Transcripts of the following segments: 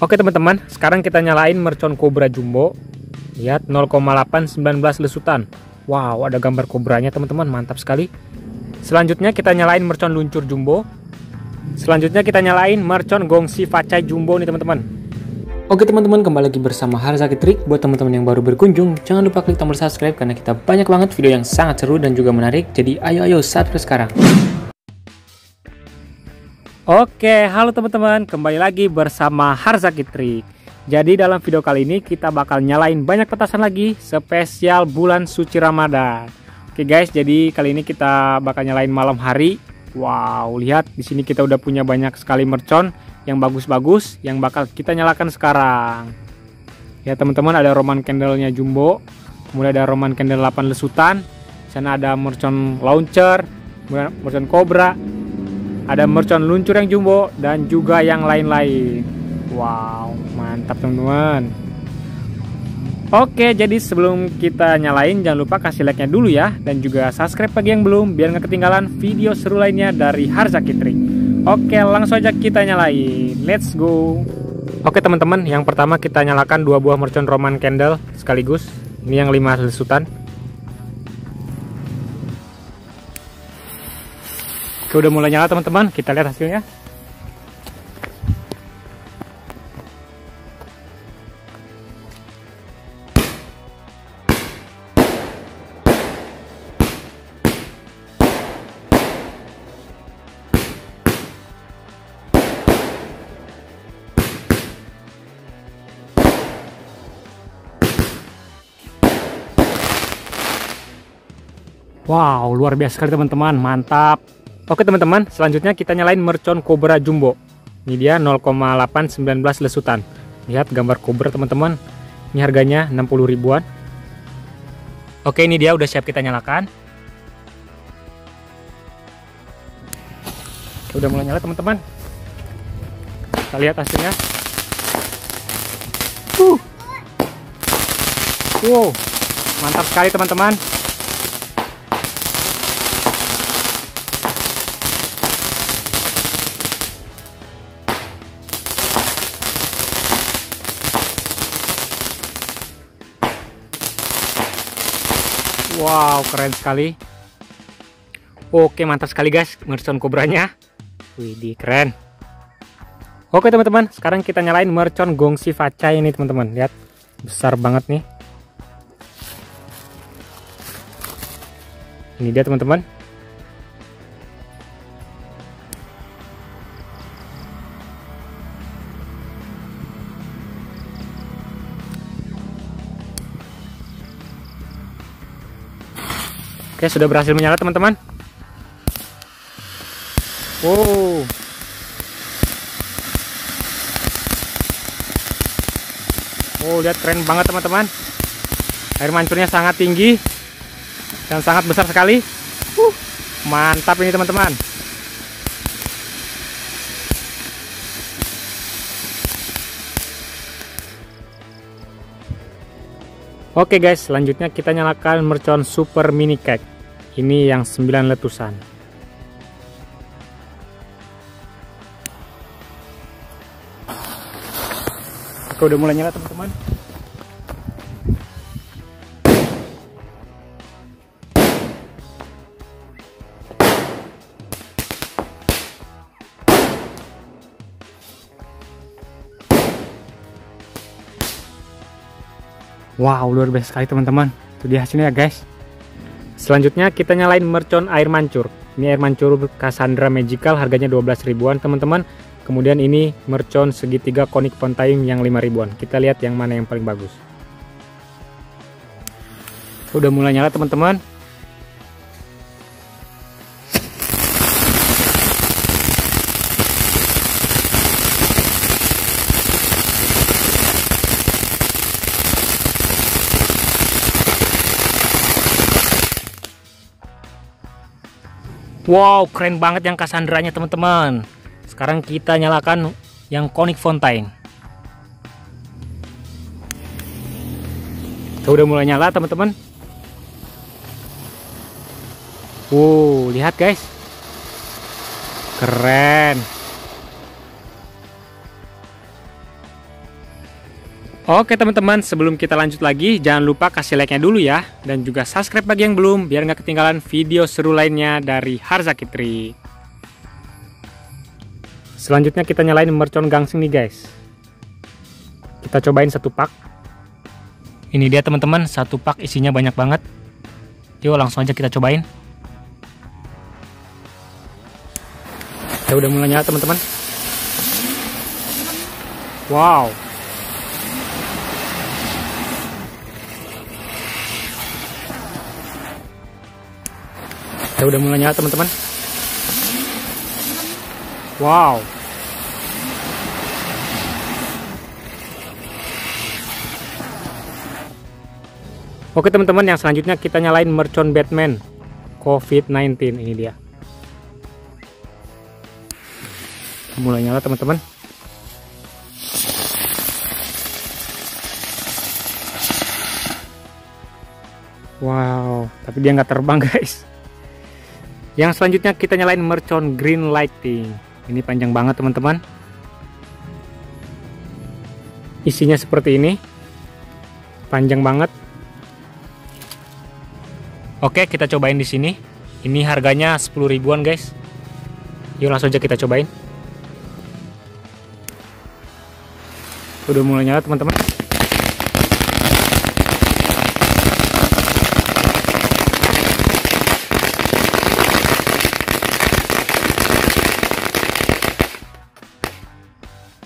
Oke teman-teman, sekarang kita nyalain mercon Cobra Jumbo. Lihat 0,819 lesutan. Wow, ada gambar kobranya teman-teman, mantap sekali. Selanjutnya kita nyalain mercon luncur jumbo. Selanjutnya kita nyalain mercon gongsi facai jumbo nih teman-teman. Oke teman-teman, kembali lagi bersama Harzaki Trik. Buat teman-teman yang baru berkunjung, jangan lupa klik tombol subscribe karena kita banyak banget video yang sangat seru dan juga menarik. Jadi ayo subscribe sekarang. Oke, halo teman-teman, kembali lagi bersama Harzaki Trik. Jadi dalam video kali ini kita bakal nyalain banyak petasan lagi spesial bulan suci Ramadan. Oke guys, jadi kali ini kita bakal nyalain malam hari. Wow, lihat di sini kita udah punya banyak sekali mercon yang bagus-bagus yang bakal kita nyalakan sekarang. Ya teman-teman, ada Roman candle-nya jumbo, kemudian ada Roman candle 8 lesutan. Di sana ada mercon launcher, kemudian mercon cobra, ada mercon luncur yang jumbo dan juga yang lain-lain. Wow, mantap teman-teman. Oke, jadi sebelum kita nyalain jangan lupa kasih like-nya dulu ya, dan juga subscribe bagi yang belum biar nggak ketinggalan video seru lainnya dari Harzaki Trik. Oke, langsung aja kita nyalain. Let's go. Oke teman-teman, yang pertama kita nyalakan 2 buah mercon Roman candle sekaligus. Ini yang 5 lesutan. Oke, udah mulai nyala teman-teman, kita lihat hasilnya. Wow, luar biasa sekali teman-teman, mantap. Oke teman-teman, selanjutnya kita nyalain mercon Cobra Jumbo. Ini dia 0,819 lesutan. Lihat gambar Cobra teman-teman. Ini harganya 60 ribuan. Oke, ini dia udah siap kita nyalakan. Udah mulai nyala teman-teman. Kita lihat hasilnya. Wow, mantap sekali teman-teman. Wow, keren sekali. Oke, mantap sekali guys mercon kobranya. Widih, keren. Oke teman-teman, sekarang kita nyalain mercon gongsi facai ini teman-teman. Lihat, besar banget nih. Ini dia teman-teman. Oke, sudah berhasil menyala teman-teman. Wow. Oh, lihat keren banget teman-teman. Air mancurnya sangat tinggi dan sangat besar sekali. Mantap ini teman-teman. Oke guys, selanjutnya kita nyalakan mercon super mini cake. Ini yang 9 letusan. Oke, udah mulai nyala teman-teman. Wow, luar biasa sekali teman-teman. Itu dia hasilnya ya guys. Selanjutnya kita nyalain mercon air mancur. Ini air mancur Cassandra Magical, harganya 12 ribuan teman-teman. Kemudian ini mercon segitiga conic fountain yang 5 ribuan. Kita lihat yang mana yang paling bagus. Udah mulai nyala teman-teman. Wow, keren banget yang Cassandranya teman-teman. Sekarang kita nyalakan yang conic fountain. Udah mulai nyala teman-teman. Wow, lihat guys. Keren. Oke teman-teman, sebelum kita lanjut lagi, jangan lupa kasih like-nya dulu ya. Dan juga subscribe bagi yang belum, biar nggak ketinggalan video seru lainnya dari Harzaki Trik. Selanjutnya kita nyalain mercon gangsing nih guys. Kita cobain satu pak. Ini dia teman-teman, satu pak isinya banyak banget. Yuk langsung aja kita cobain. Ya udah mulai nyala teman-teman. Wow. Ya udah mulai nyala teman-teman. Wow. Oke teman-teman, yang selanjutnya kita nyalain mercon Batman COVID-19. Ini dia. Mulai nyala teman-teman. Wow, tapi dia nggak terbang guys. Yang selanjutnya kita nyalain mercon Green Lighting. Ini panjang banget teman-teman. Isinya seperti ini. Panjang banget. Oke, kita cobain di sini. Ini harganya 10 ribuan guys. Yuk langsung aja kita cobain. Udah mulai nyala teman-teman.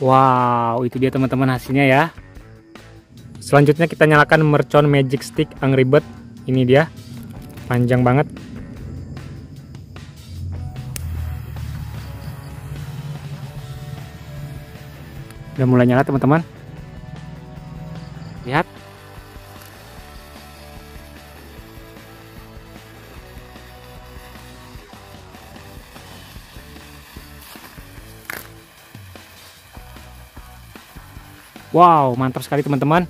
Wow, itu dia teman-teman hasilnya ya. Selanjutnya kita nyalakan mercon Magic Stick Angry Bird. Ini dia, panjang banget. Udah mulai nyala teman-teman. Lihat. Wow, mantap sekali teman-teman.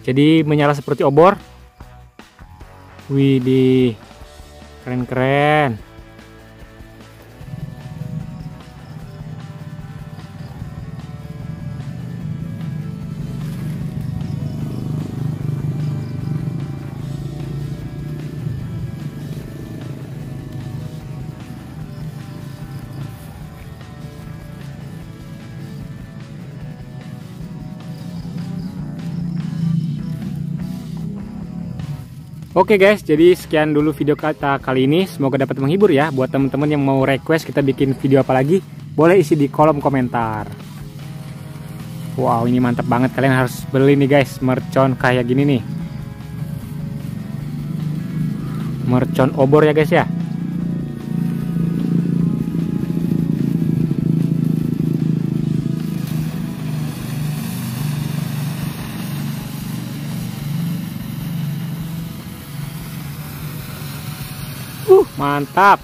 Jadi menyala seperti obor. Widih, keren-keren. Oke guys, jadi sekian dulu video kita kali ini. Semoga dapat menghibur ya. Buat teman-teman yang mau request kita bikin video apa lagi, boleh isi di kolom komentar. Wow, ini mantap banget. Kalian harus beli nih guys, mercon kayak gini nih. Mercon obor ya guys ya. Mantap.